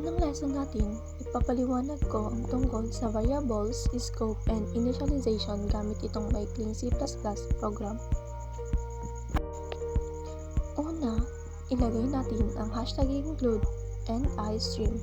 unang lesson natin, ipapaliwanag ko ang tungkol sa variables, scope, and initialization gamit itong maikling C++ program. Una, ilagay natin ang hashtag include and iStream.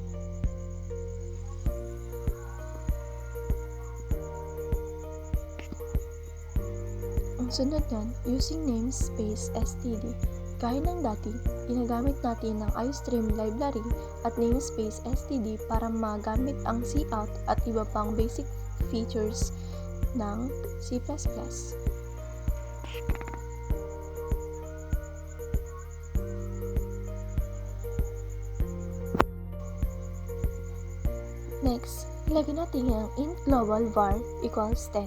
Ang sunod yan, using namespace std. Gaya ng dati, ginagamit natin ng iStream library at namespace std para magamit ang cout at iba pang basic features ng C++. Next, ilagay natin ang int global var equals 10.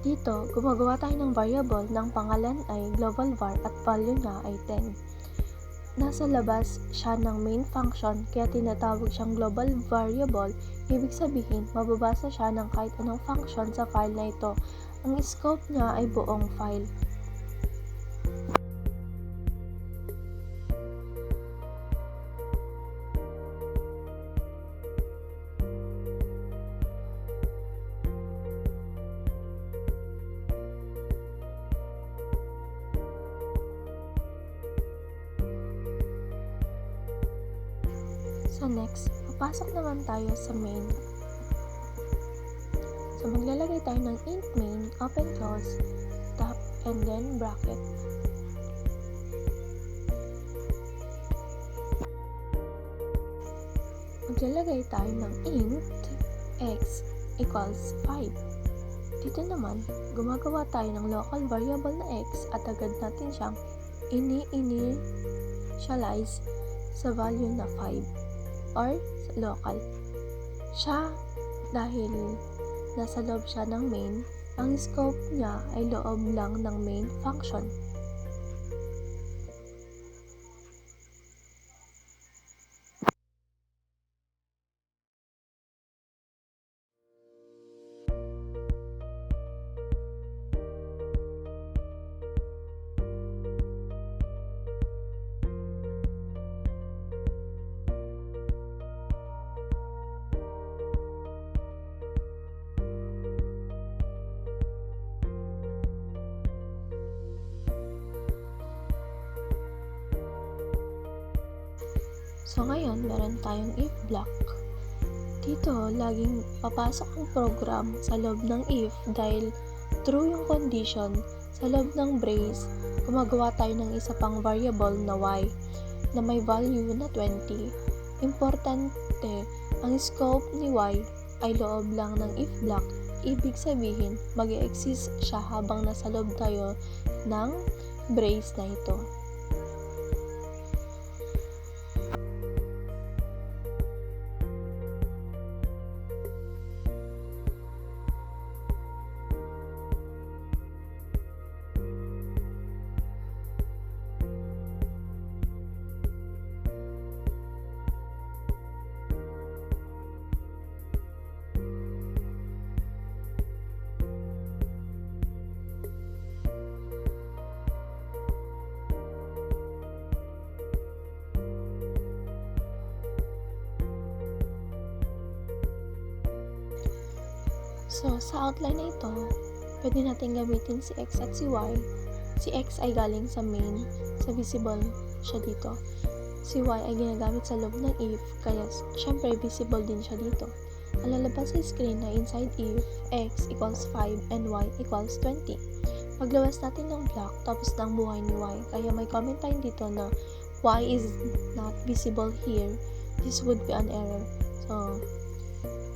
Dito, gumagawa tayo ng variable ng pangalan ay global var at value niya ay 10. Nasa labas siya ng main function kaya tinatawag siyang global variable. Ibig sabihin, mababasa siya ng kahit anong function sa file na ito. Ang scope niya ay buong file. So next, papasok naman tayo sa main. So maglalagay tayo ng int main, open close, top, and then bracket. Maglalagay tayo ng int x equals 5. Dito naman, gumagawa tayo ng local variable na x at agad natin siyang ini-initialize sa value na 5. Or local. Siya, dahil nasa loob siya ng main, ang scope niya ay loob lang ng main function. So ngayon, meron tayong if block. Dito, laging papasok ang program sa loob ng if dahil true yung condition. Sa loob ng brace, gumagawa tayo ng isa pang variable na y na may value na 20. Importante, ang scope ni y ay loob lang ng if block. Ibig sabihin, mag-exist siya habang nasa loob tayo ng brace na ito. So, sa outline na ito, pwede natin gamitin si x at si y. Si x ay galing sa main, sa visible siya dito. Si y ay ginagamit sa loob ng if, kaya syempre visible din siya dito. Ang lalabas sa screen na inside if, x equals 5 and y equals 20. Paglawas natin ng block, tapos ng buhay ni y, kaya may comment tayo dito na y is not visible here. This would be an error. So,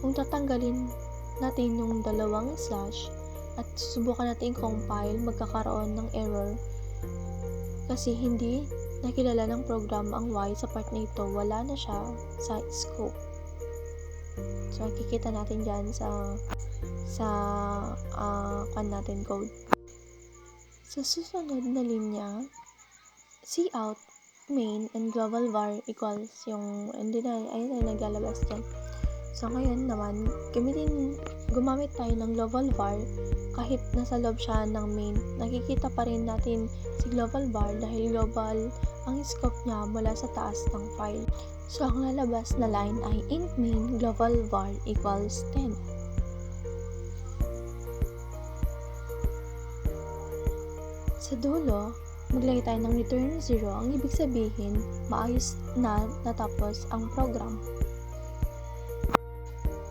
kung tatanggalin natin yung dalawang slash at subukan natin compile, magkakaroon ng error kasi hindi nakilala ng program ang y sa part na ito, wala na siya sa scope. So makikita natin dyan sa natin code. Sa susunod na linya, cout main and global var equals yung ayun ay naglalabas dyan. So, ngayon naman, gumamit tayo ng global var kahit nasa loob siya ng main. Nakikita pa rin natin si global var dahil global ang scope niya mula sa taas ng file. So, ang lalabas na line ay int main global var equals 10. Sa dulo, maglagay tayo ng return 0. Ang ibig sabihin, maayos na natapos ang program.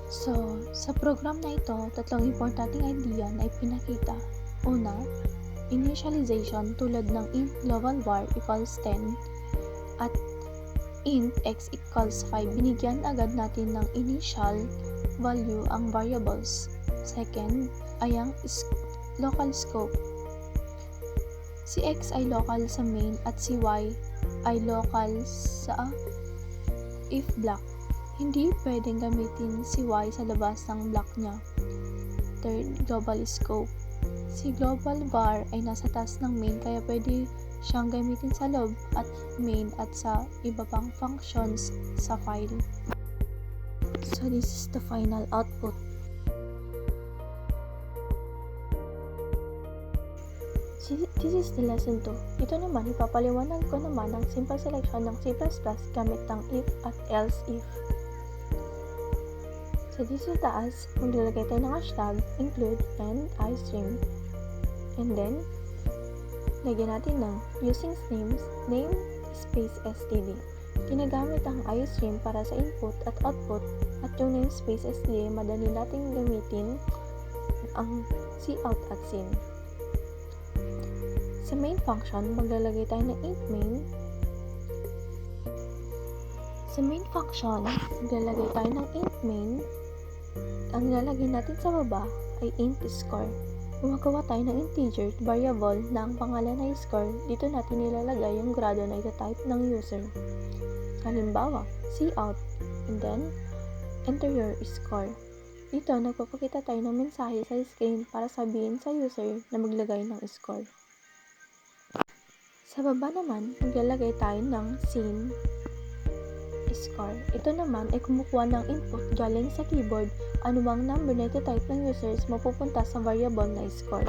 So, sa program na ito, tatlong importanteng idea na ipinakita. Una, initialization tulad ng int global var equals 10 at int x equals 5. Binigyan agad natin ng initial value ang variables. Second, ay ang local scope. Si x ay local sa main at si y ay local sa if block. Hindi pwedeng gamitin si y sa labas ng block niya. Third, global scope. Si global var ay nasa taas ng main kaya pwede siyang gamitin sa loob at main at sa iba pang functions sa file. So this is the final output. This is the lesson 2. Ito naman, ipapaliwanag ko naman ang simple selection ng C++ gamit ang if at else if. So dito sa taas, maglalagay tayo ng hashtag include and istring. And then, lagyan natin ng using name space std. Ginagamit ang istring para sa input at output at yung namespace std madali nating gamitin ang cout at sin. Sa main function, maglalagay tayo ng int main. Sa main function, maglalagay tayo ng int main. Ang nilalagay natin sa baba ay int score. Gumagawa tayo ng integer variable na ang pangalan ay score. Dito natin nilalagay yung grado na ita-type ng user. Halimbawa, cout, and then, enter your score. Dito, nagpapakita tayo ng mensahe sa screen para sabihin sa user na maglagay ng score. Sa baba naman, maglalagay tayo ng sin score. Ito naman ay kumukuha ng input galing sa keyboard. Anumang number na ito-type ng users mapupunta sa variable na score.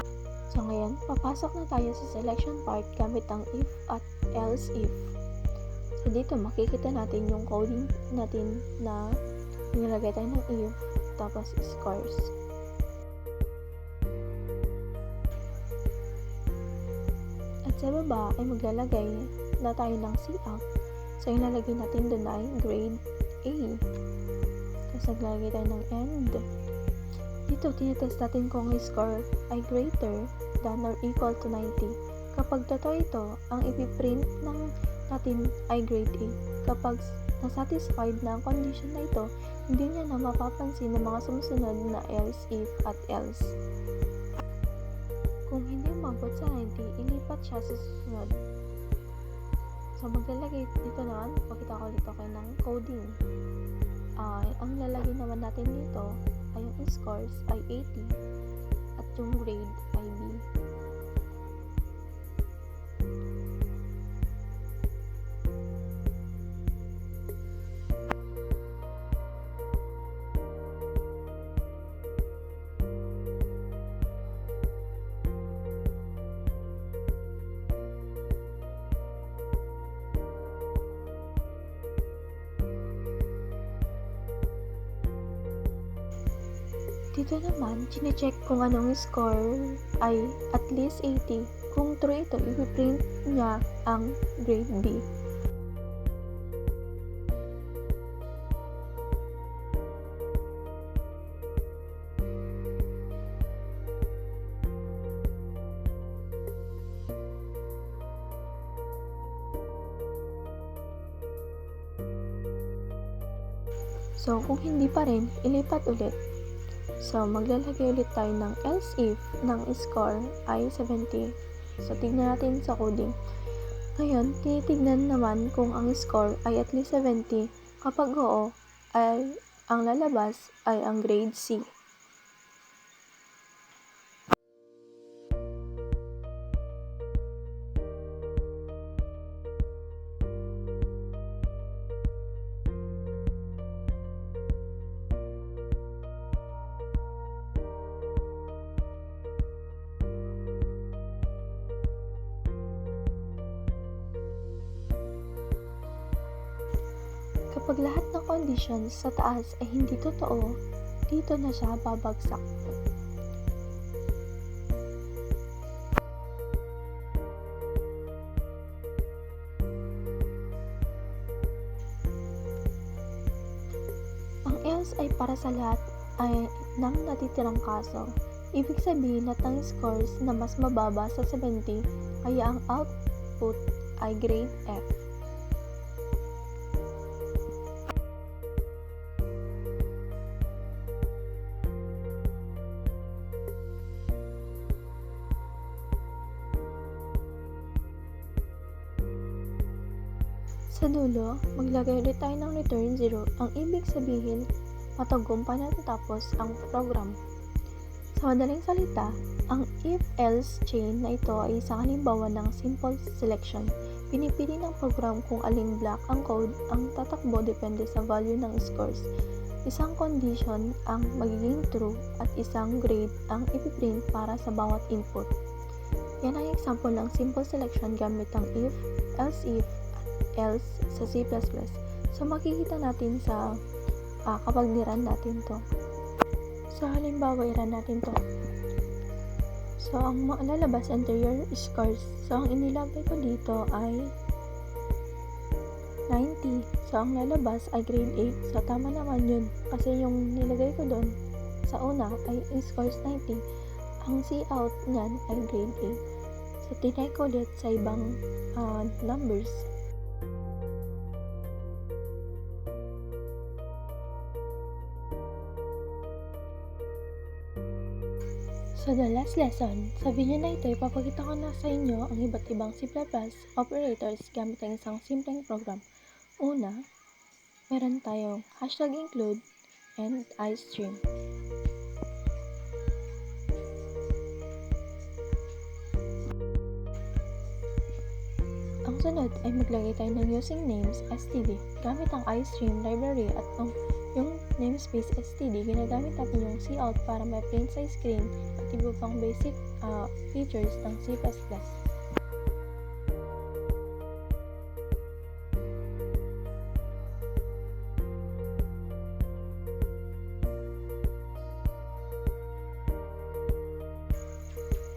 So ngayon, papasok na tayo sa selection part gamit ang if at else if. So dito, makikita natin yung coding natin na nilagay tayo ng if tapos scores. Sa baba ay maglalagay na tayo ng cout. So, yung lalagay natin doon ay grade A. Tapos, naglalagay tayo ng end. Dito, tinitest natin kung ang score ay greater than or equal to 90. Kapag totoo ito, ang ipiprint ng natin ay grade A. Kapag nasatisfied na ang condition na ito, hindi niya na mapapansin ng mga sumusunod na else, if, at else. Kung hindi umabot sa 90, ilipat siya sa susunod. So, maglalagay dito naman, pakita ko ulit ako ng coding. Ang lalagay naman natin dito ay yung scores ay 80 at yung grade ay B. Dito naman, chine-check kung anong score ay at least 80. Kung true ito, ipiprint niya ang grade B. So, kung hindi pa rin, ilipat ulit. So, maglalagay ulit tayo ng else if ng score ay 70. So, tignan natin sa coding. Ngayon, tinitignan naman kung ang score ay at least 70. Kapag oo, ay ang lalabas ay ang grade C. Kapag lahat ng conditions sa taas ay hindi totoo, dito na siya babagsak. Ang else ay para sa lahat ng natitirang kaso. Ibig sabihin lahat ng scores na mas mababa sa 70, kaya ang output ay grade F. Sa dulo, maglagay ulit tayo ng return 0. Ang ibig sabihin, matagumpay na natapos ang program. Sa madaling salita, ang if-else chain na ito ay isang halimbawa ng simple selection. Pinipili ng program kung aling block ang code ang tatakbo depende sa value ng scores. Isang condition ang magiging true at isang grade ang ipiprint para sa bawat input. Yan ang example ng simple selection gamit ang if, else if, else sa C++. So makikita natin sa kapag ni-run natin to. So halimbawa i-run natin to. So ang lalabas anterior scores. So ang inilagay ko dito ay 90. So ang lalabas ay grade 8. So tama naman yun. Kasi yung nilagay ko doon sa una ay scores 90. Ang cout niyan ay grade 8. So tinry ko ulit sa ibang numbers. So the last lesson, sa video na ito ipapakita ko na sa inyo ang iba't ibang C++ operators gamit ang isang simpleng program. Una, meron tayong #include and iStream. Ang sunod ay maglagay tayo ng using names std gamit ang iStream library at yung namespace std, ginagamit natin yung cout para ma-print sa screen at iba pang basic features ng C++.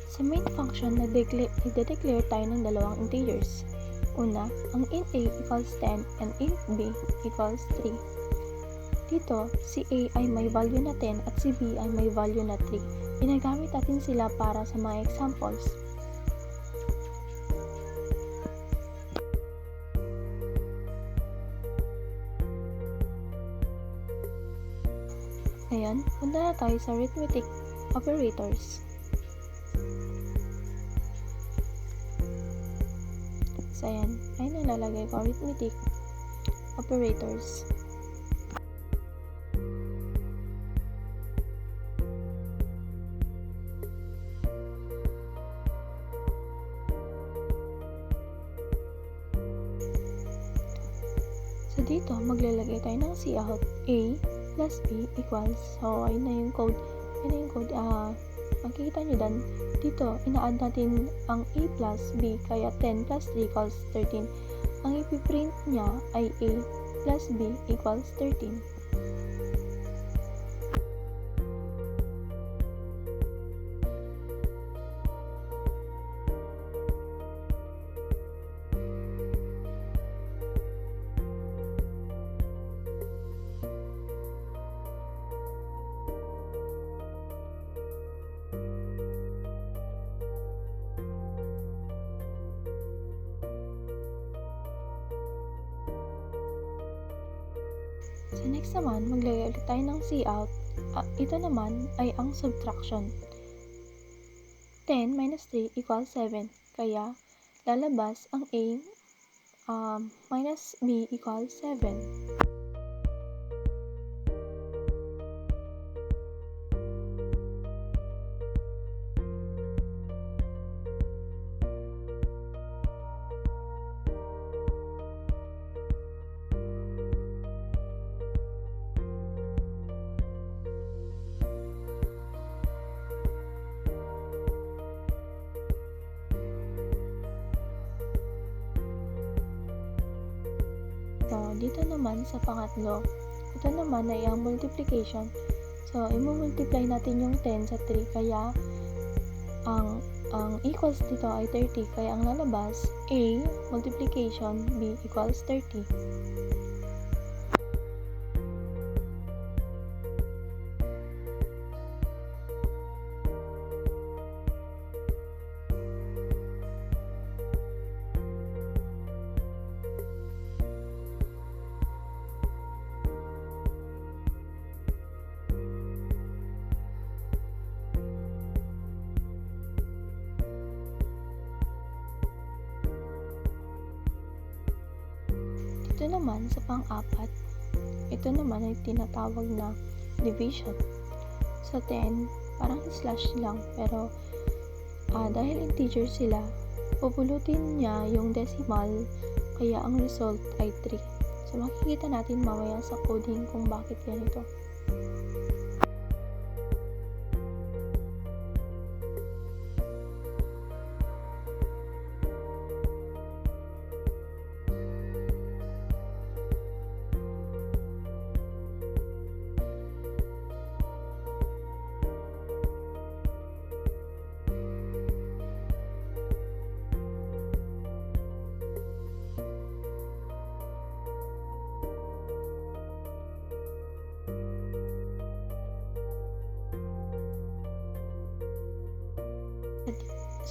Sa main function, nagde-declare tayo ng dalawang integers. Una, ang int a equals 10 and int b equals 3. Dito, si A ay may value na 10 at si B ay may value na 3. Ginagamit natin sila para sa mga examples. Ngayon, punta na tayo sa arithmetic operators. So, ayan. Ayun ang lalagay ko, arithmetic operators. So, dito, maglalagay tayo ng cout a plus b equals. So, ayun na yung code. Makikita nyo dan. Dito, ina-add natin ang a plus b, kaya 10 plus 3 equals 13. Ang ipiprint niya ay a plus b equals 13. So, next naman, maglagay ulit tayo ng cout. Ito naman ay ang subtraction. 10 minus 3 equals 7. Kaya, lalabas ang a minus b equals 7. So, dito naman sa pangatlo, ito naman ay ang multiplication. So, i-multiply natin yung 10 sa 3, kaya ang equals dito ay 30, kaya ang lalabas A multiplication B equals 30. Dito naman sa pang-apat, ito naman ay tinatawag na division. Sa 10, parang slash lang, pero dahil integer sila, pupulutin niya yung decimal, kaya ang result ay 3. So, makikita natin mamaya sa coding kung bakit ganito.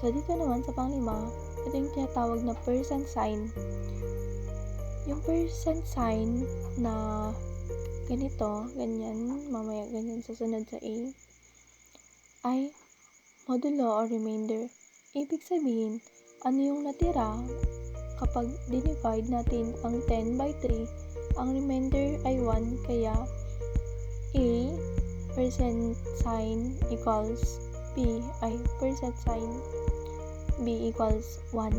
So, dito naman sa panglima, ito yung tinatawag na percent sign. Yung percent sign na ganito, ganyan, mamaya ganyan susunod sa A, ay modulo o remainder. Ibig sabihin, ano yung natira kapag dinivide natin ang 10 by 3, ang remainder ay 1, kaya A percent sign equals B ay percent sign B equals 1.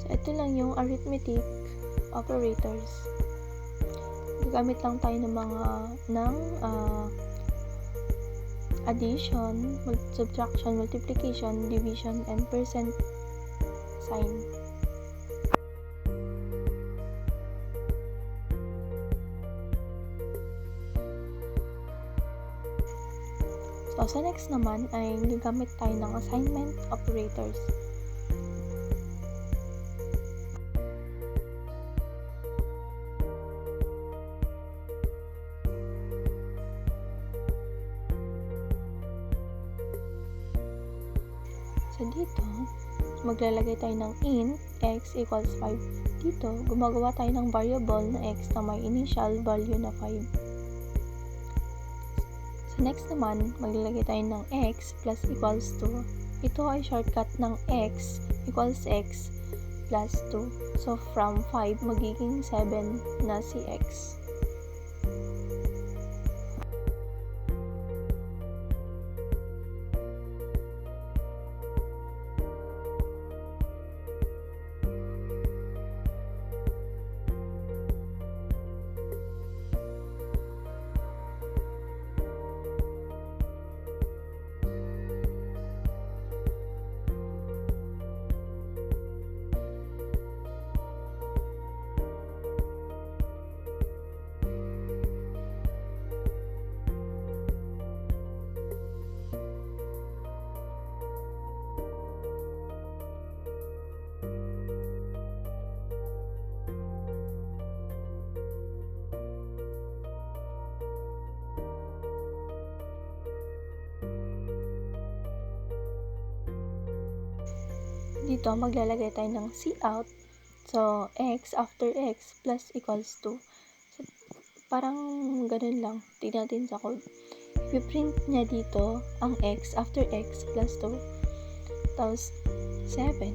So, ito lang yung arithmetic operators. Gagamit lang tayo ng addition, subtraction, multiplication, division, and percent sign. So, sa next naman ay gagamit tayo ng assignment operators. So, dito, maglalagay tayo ng int x equals 5. Dito, gumagawa tayo ng variable na x na may initial value na 5. So, next naman, maglalagay tayo ng x plus equals 2. Ito ay shortcut ng x equals x plus 2. So, from 5, magiging 7 na si x. Dito, maglalagay tayo ng cout. So, x after x plus equals 2. So, parang ganun lang. Tignan natin sa code. I-print niya dito ang x after x plus 2. Tapos, 7.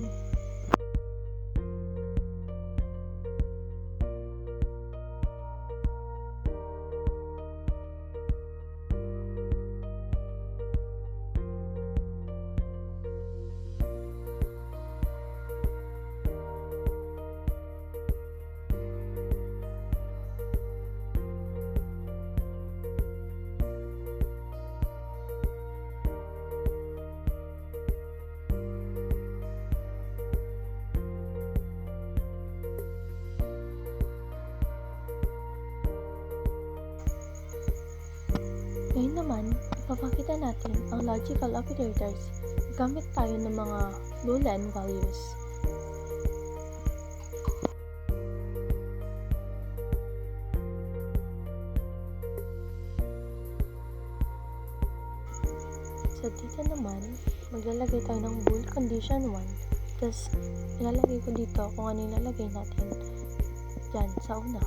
Ngayon naman, ipapakita natin ang logical operators gamit tayo ng mga Boolean values. So dito naman, maglalagay tayo ng bool condition 1. Tapos, ilalagay ko dito kung ano ilalagay natin dyan sa una.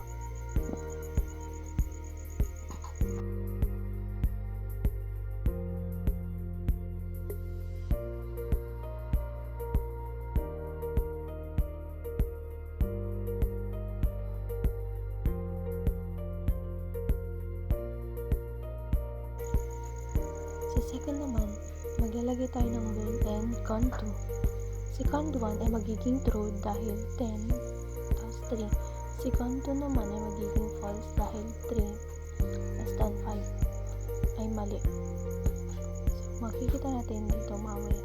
Sa second naman, maglalagay tayo ng bool and cond 2. Si cond 1 ay magiging true dahil 10 tapos 3. Si cond 2 naman ay magiging false dahil 3 less than 5 ay mali. So, makikita natin dito mamaya.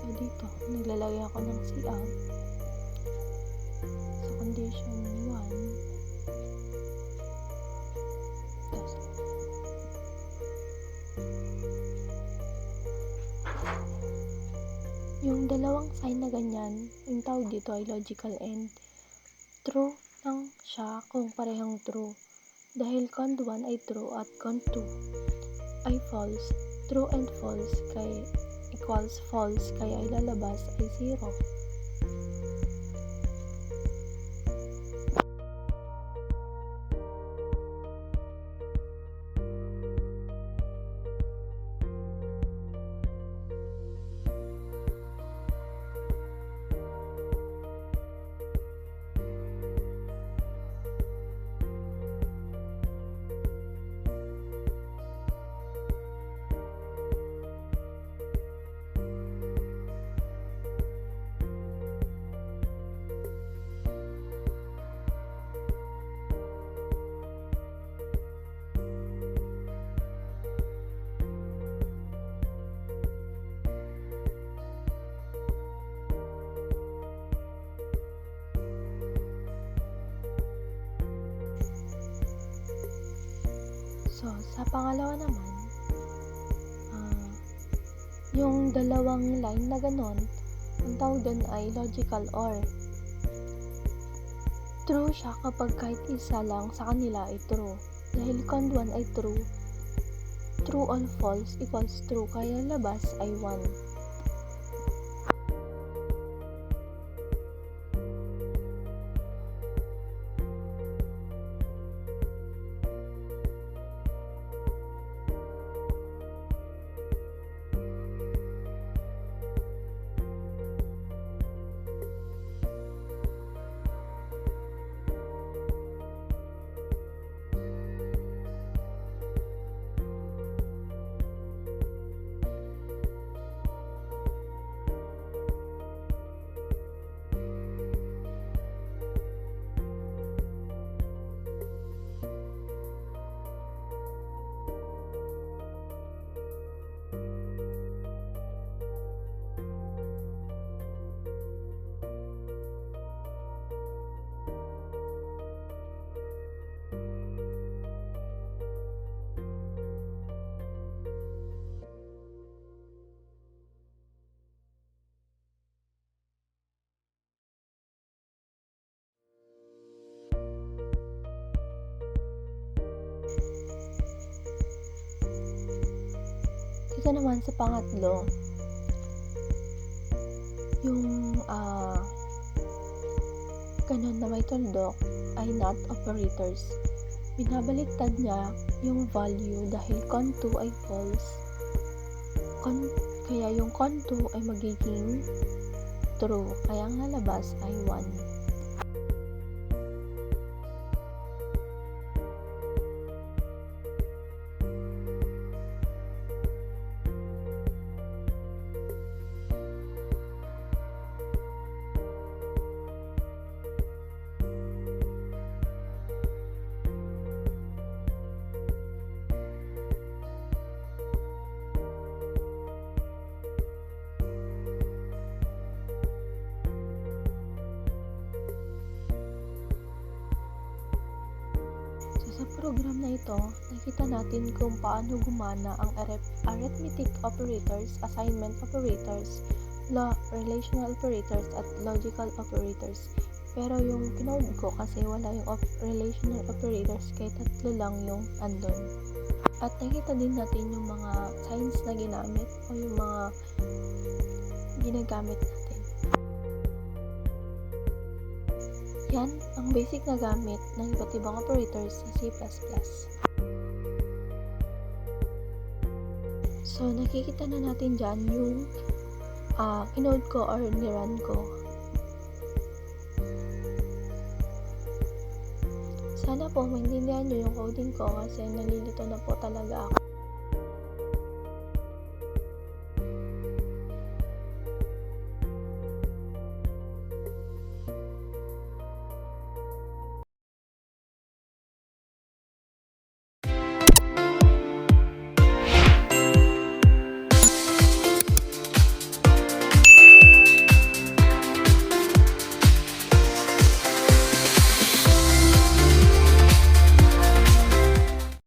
So dito, naglalagay ako ng cout sa condition 1. Yung dalawang sign na ganyan, yung tawag dito ay logical and. True lang siya kung parehong true. Dahil cond 1 ay true at cond 2 ay false. True and false equals false, kaya ilalabas ay 0. So, sa pangalawa naman, yung dalawang line na ganon, ang tawag doon ay logical OR. True siya kapag kahit isa lang sa kanila ay true. Dahil cond 1 ay true, true or false equals true, kaya labas ay 1. Dito naman sa pangatlo, yung ganun na may tuldok ay not operators. Binabaliktad niya yung value dahil cond 2 ay false. Kaya yung cond 2 ay magiging true. Kaya ang lalabas ay 1. Sa program na ito, nakita natin kung paano gumana ang arithmetic operators, assignment operators, relational operators, at logical operators. Pero yung pinod ko kasi wala yung relational operators kaya tatlo lang yung andon. At nakita din natin yung mga signs na ginamit o yung mga ginagamit natin. Yan ang basic na gamit ng iba't ibang operators sa C++. So, nakikita na natin dyan yung inode ko or nirun ko. Sana po maintindihan nyo yung coding ko kasi nalilito na po talaga ako.